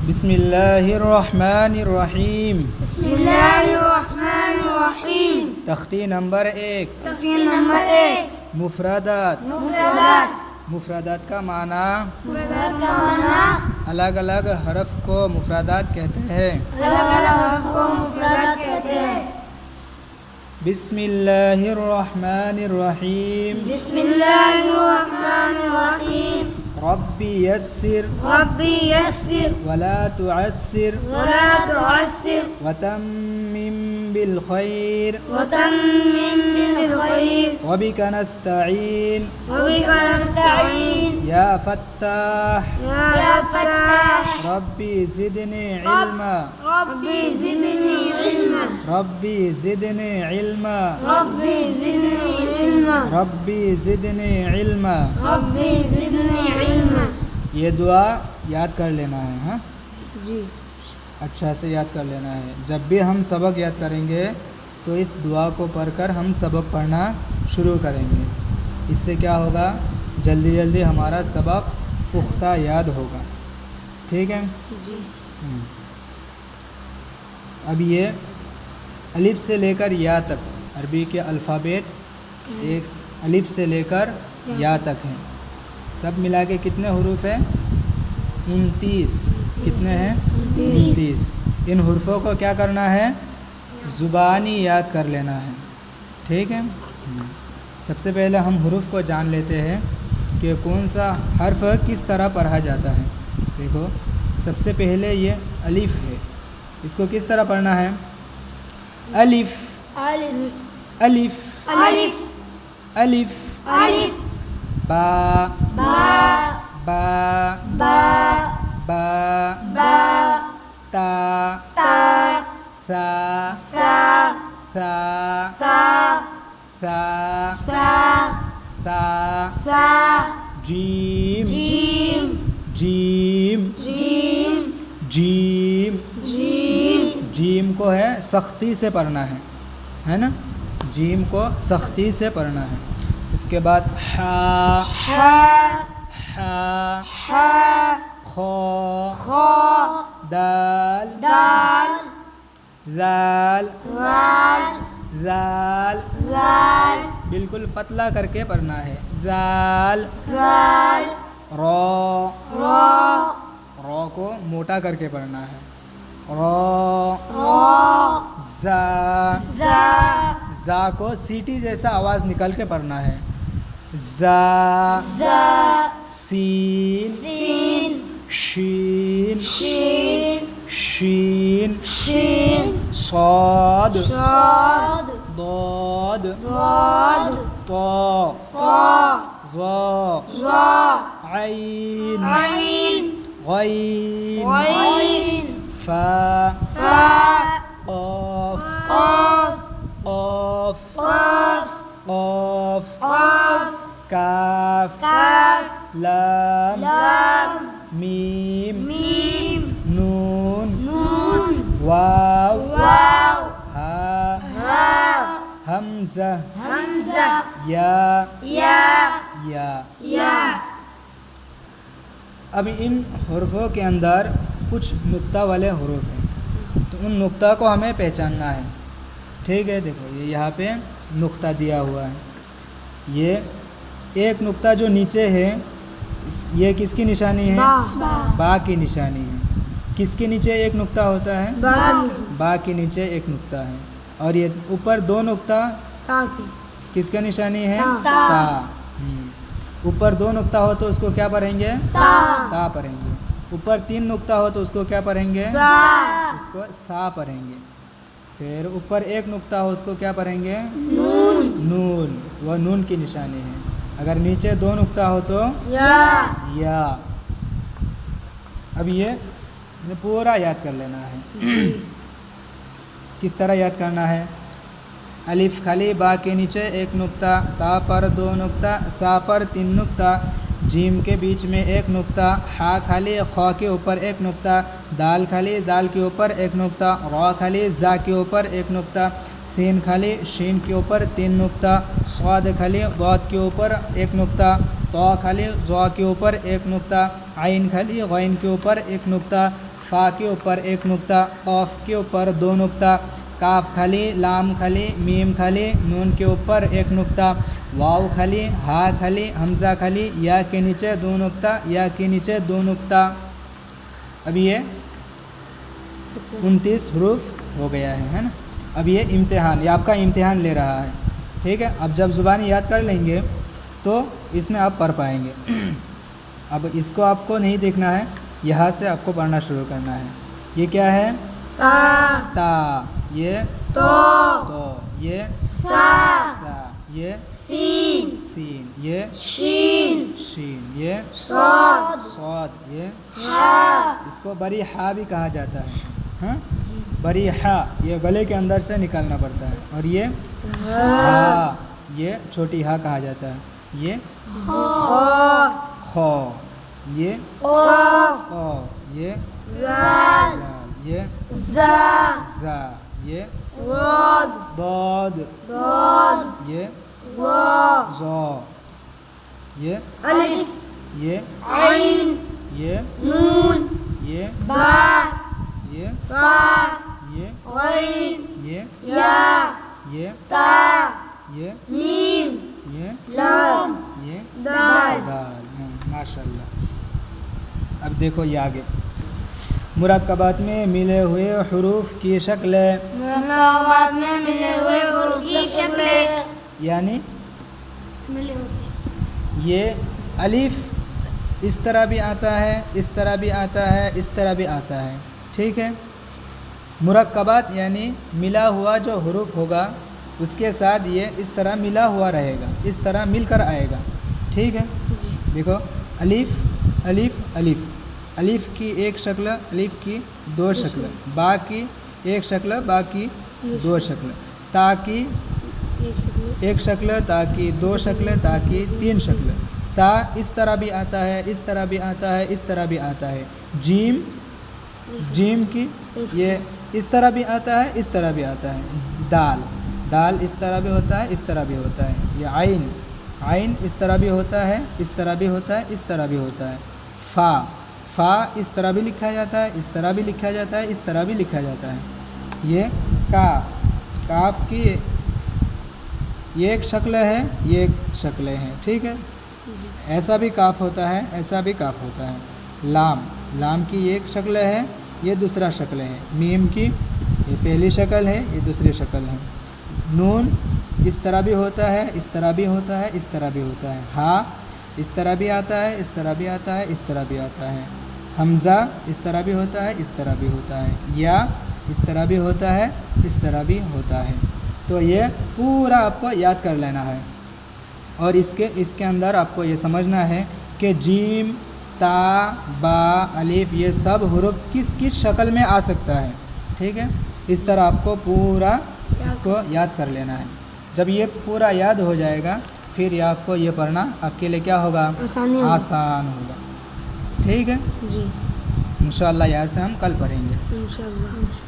بسم اللہ الرحمن الرحیم. بسم اللہ الرحمن الرحیم. تختی نمبر 1. تختی نمبر 1. مفردات. مفردات کا معنی مفردات کا معنی الگ الگ حرف کو مفردات کہتے ہیں. الگ الگ حرف کو مفردات کہتے ہیں. بسم اللہ الرحمن الرحیم. بسم اللہ الرحمن الرحیم. ربی یسر ربی یسر ولا تعسر ولا تعسر وتمم بالخیر وتمم بالخیر وبک نستعین وبک نستعین. یا فتاح یا فتاح ربی زدنی علما ربی زدنی علما ربی زدنی علما ربی زدنی علما ربی زدنی علما. ربی زدنی علما. یہ دعا یاد کر لینا ہے. ہاں جی اچھا سے یاد کر لینا ہے. جب بھی ہم سبق یاد کریں گے تو اس دعا کو پڑھ کر ہم سبق پڑھنا شروع کریں گے. اس سے کیا ہوگا، جلدی جلدی ہمارا سبق پختہ یاد ہوگا. ٹھیک ہے. جی اب یہ الف سے لے کر یا تک عربی کے الفابیٹ ایک الف سے لے کر یا تک ہیں. سب ملا کے کتنے حروف ہیں؟ 29. کتنے ہیں؟ 29. ان حروفوں کو کیا کرنا ہے؟ زبانی یاد کر لینا ہے. ٹھیک ہے. سب سے پہلے ہم حروف کو جان لیتے ہیں کہ کون سا حرف کس طرح پڑھا جاتا ہے. دیکھو، سب سے پہلے یہ الف ہے. اس کو کس طرح پڑھنا ہے؟ الف الف الف الف الف. الف با با با با با با تا تا ثا سا ثا سا ثا سا ثا سا جیم جیم جیم جیم جیم. جیم جیم کو ہے سختی سے پڑھنا ہے نا. جیم کو سختی سے پڑھنا ہے. اس کے بعد حا حا حا حا خا خا دال دال زال وال زال. زال بالکل پتلا کر کے پڑھنا ہے. زال زال را را را کو موٹا کر کے پڑھنا ہے. را را زا زا زا کو سیٹی جیسا آواز نکل کے پڑھنا ہے. زا زا سین سین شین شین شین شین صاد صاد ضاد ضاد طا طا ظا ظا عین عین غین غین فا فا قاف قاف قاف قاف قاف قاف کاف کاف لام لام میم میم نون نون واو واو ہا ہا حمزہ حمزہ یا یا یا. اب ان حروفوں کے اندر کچھ نقطہ والے حروف ہیں، تو ان نقطہ کو ہمیں پہچاننا ہے. ٹھیک ہے. دیکھو یہ یہاں پہ نقطہ دیا ہوا ہے. یہ ایک نقطہ جو نیچے ہے یہ کس کی نشانی ہے؟ با کی نشانی ہے. کس کے نیچے ایک نقطہ ہوتا ہے؟ با کے نیچے ایک نقطہ ہے. اور یہ اوپر دو نقطہ کس کا نشانی ہے؟ تا. اوپر دو نقطہ ہو تو اس کو کیا پڑھیں گے؟ تا پڑھیں گے. اوپر تین نقطہ ہو تو اس کو کیا پڑھیں گے؟ اس کو سا پڑھیں گے. پھر اوپر ایک نقطہ ہو اس کو کیا پڑھیں گے؟ نون. وہ نون کی نشانی ہے. اگر نیچے دو نقطہ ہو تو یا. اب یہ پورا یاد کر لینا ہے. کس طرح یاد کرنا ہے؟ الف خالی با کے نیچے ایک نقطہ، تا پر دو نقطہ، سا پر تین نقطہ، جیم کے بیچ میں ایک نقطہ، ہا خالی خا کے اوپر ایک نقطہ، دال خالی دال کے اوپر ایک نقطہ، را خالی زا کے اوپر ایک نقطہ، سین خالی شین کے اوپر تین نقطہ، صاد خالی ضاد کے اوپر ایک نقطہ، طا خالی ضا کے اوپر ایک نقطہ، عین خالی غین کے اوپر ایک نقطہ، فا کے اوپر ایک نقطہ، قاف کے اوپر دو نقطہ، کاف خالی، لام خالی، میم خالی، نون کے اوپر ایک نقطہ، واو خالی، ہا خالی، حمزہ خالی، یا کے نیچے دو نقطہ، یا کے نیچے دو نقطہ۔ اب یہ 29 حروف ہو گیا ہے نا۔ اب یہ امتحان، یہ آپ کا امتحان لے رہا ہے، ٹھیک ہے۔ اب جب زبانی یاد کر لیں گے تو اس میں آپ پڑھ پائیں گے۔ اب اس کو آپ کو نہیں دیکھنا ہے، یہاں سے آپ کو پڑھنا شروع کرنا ہے۔ یہ کیا ہے؟ تا تا، یہ تو تو، یہ سا تا، یہ سین سین، یہ شین شین، یہ صاد صاد، یہ ہا اس کو بری ہا بھی کہا جاتا ہے، ہاں، بری ہا، یہ گلے کے اندر سے نکالنا پڑتا ہے۔ اور یہ ہا، یہ چھوٹی ہا کہا جاتا ہے۔ یہ خا خو، یہ قاف قاف، یہ زال دال، یہ زا زا، یہ ضاد ضاد، ضاد یہ ظا ظا، یہ الف یہ عین یہ نون یہ با یہ فا یہ غین یہ یا یہ تا یہ میم یہ لام یہ دال دال۔ ماشاء اللہ۔ اب دیکھو یہ آگے، مرکبات میں ملے ہوئے حروف کی شکلیں، مرکبات میں ملے ہوئے حروف کی شکلیں یعنی ملے ہوتے یہ الف اس طرح بھی آتا ہے، اس طرح بھی آتا ہے، اس طرح بھی آتا ہے، ٹھیک ہے۔ مرکبات یعنی ملا ہوا جو حروف ہوگا اس کے ساتھ یہ اس طرح ملا ہوا رہے گا، اس طرح مل کر آئے گا، ٹھیک ہے۔ دیکھو الف الف الف، الف کی ایک شکل، الف کی دو شکل، با کی ایک شکل، با کی دو شکل، تا کی ایک شکل، تا کی دو شکل، تا کی تین شکل، تا اس طرح بھی آتا ہے، اس طرح بھی آتا ہے، اس طرح بھی آتا ہے۔ جیم، جیم کی یہ اس طرح بھی آتا ہے، اس طرح بھی آتا ہے۔ دال، دال اس طرح بھی ہوتا ہے، اس طرح بھی ہوتا ہے۔ یہ عین، عین اس طرح بھی ہوتا ہے، اس طرح بھی ہوتا ہے، اس طرح بھی ہوتا ہے۔ فا، فا اس طرح بھی لکھا جاتا ہے، اس طرح بھی لکھا جاتا ہے، اس طرح بھی لکھا جاتا ہے۔ یہ کاف، کاف کی یہ ایک شکل ہے، یہ ایک شکلیں ہیں، ٹھیک ہے۔ ایسا بھی کاف ہوتا ہے، ایسا بھی کاف ہوتا ہے۔ لام، لام کی یہ ایک شکل ہے، یہ دوسرا شکل ہے۔ میم کی یہ پہلی شکل ہے، یہ دوسری شکل ہے۔ نون اس طرح بھی ہوتا ہے، اس طرح بھی ہوتا ہے، اس طرح بھی ہوتا ہے۔ ہا اس طرح بھی آتا ہے، اس طرح بھی آتا ہے، اس طرح بھی آتا ہے۔ حمزہ اس طرح بھی ہوتا ہے، اس طرح بھی ہوتا ہے۔ یا اس طرح بھی ہوتا ہے، اس طرح بھی ہوتا ہے۔ تو یہ پورا آپ کو یاد کر لینا ہے، اور اس کے اندر آپ کو یہ سمجھنا ہے کہ جیم، تا، با، الف یہ سب حروف کس کس شکل میں آ سکتا ہے، ٹھیک ہے۔ اس طرح آپ کو پورا اس کو یاد کر لینا ہے۔ جب یہ پورا یاد ہو جائے گا پھر یہ آپ کو یہ پڑھنا آپ کے لیے کیا ہوگا؟ آسان ہوگا، ٹھیک ہے۔ جی انشاءاللہ یہاں سے ہم کل پڑھیں گے۔ انشاءاللہ۔